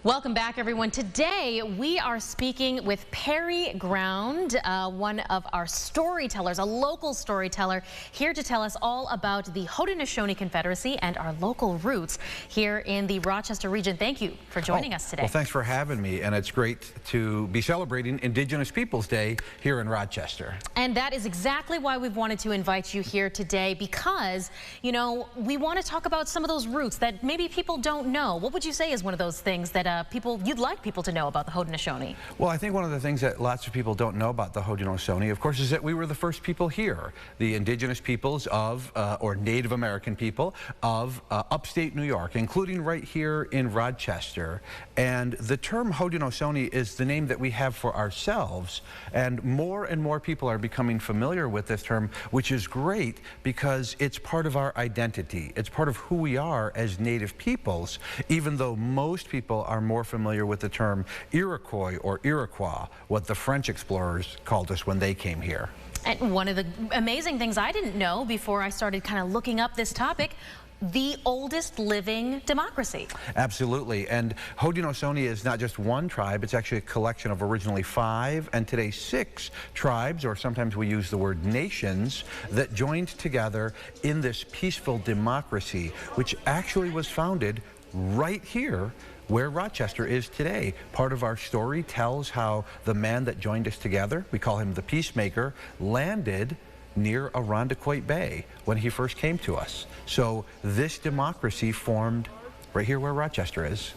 Welcome back, everyone. Today, we are speaking with Perry Ground, one of our storytellers, a local storyteller, here to tell us all about the Haudenosaunee Confederacy and our local roots here in the Rochester region. Thank you for joining us today. Well, thanks for having me, and it's great to be celebrating Indigenous Peoples Day here in Rochester. And that is exactly why we've wanted to invite you here today, because, you know, we want to talk about some of those roots that maybe people don't know. What would you say is one of those things that you'd like people to know about the Haudenosaunee? Well, I think one of the things that lots of people don't know about the Haudenosaunee, of course, is that we were the first people here, the indigenous peoples of, or Native American people of upstate New York, including right here in Rochester. And the term Haudenosaunee is the name that we have for ourselves, and more people are becoming familiar with this term, which is great because it's part of our identity. It's part of who we are as Native peoples, even though most people are more familiar with the term Iroquois or Iroquois, what the French explorers called us when they came here. And one of the amazing things I didn't know before I started kind of looking up this topic, the oldest living democracy. Absolutely. And Haudenosaunee is not just one tribe, it's actually a collection of originally 5 and today 6 tribes, or sometimes we use the word nations, that joined together in this peaceful democracy, which actually was founded right here where Rochester is today. Part of our story tells how the man that joined us together, we call him the Peacemaker, landed near Irondequoit Bay when he first came to us. So this democracy formed right here where Rochester is.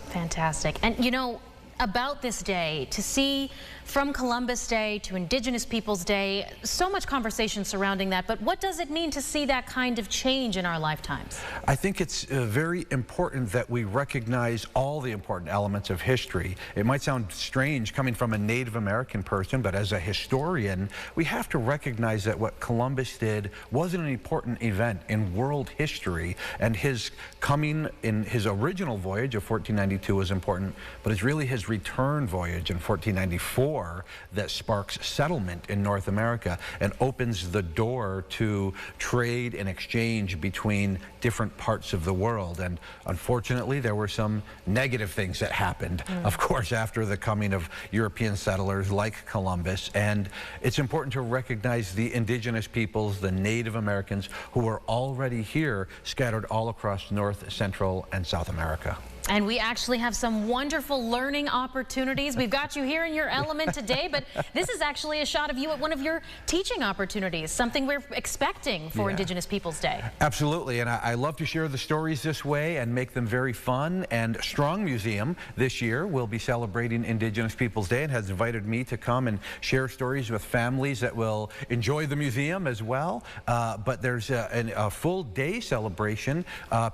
Fantastic. And you know, about this day, to see from Columbus Day to Indigenous Peoples Day, so much conversation surrounding that, but what does it mean to see that kind of change in our lifetimes? I think it's very important that we recognize all the important elements of history. It might sound strange coming from a Native American person, but as a historian, we have to recognize that what Columbus did was an important event in world history, and his coming in his original voyage of 1492 was important, but it's really his return voyage in 1494 that sparks settlement in North America and opens the door to trade and exchange between different parts of the world. And unfortunately, there were some negative things that happened, of course, after the coming of European settlers like Columbus. And it's important to recognize the indigenous peoples, the Native Americans, who were already here, scattered all across North, Central, and South America. And we actually have some wonderful learning opportunities. We've got you here in your element today, but this is actually a shot of you at one of your teaching opportunities, something we're expecting for Indigenous Peoples Day. Absolutely, and I love to share the stories this way and make them very fun. And Strong Museum this year will be celebrating Indigenous Peoples Day and has invited me to come and share stories with families that will enjoy the museum as well. But there's a full day celebration.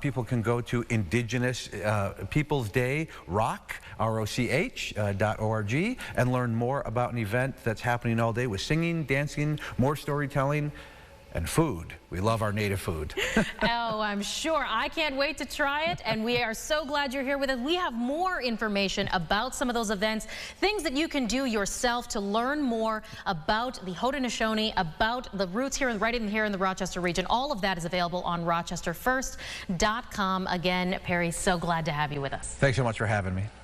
People can go to Indigenous Peoples Day ROCH.org and learn more about an event that's happening all day with singing, dancing, more storytelling, and food. We love our native food. Oh, I'm sure. I can't wait to try it, and we are so glad you're here with us. We have more information about some of those events, things that you can do yourself to learn more about the Haudenosaunee, about the roots here, right in here in the Rochester region. All of that is available on rochesterfirst.com. Again, Perry, so glad to have you with us. Thanks so much for having me.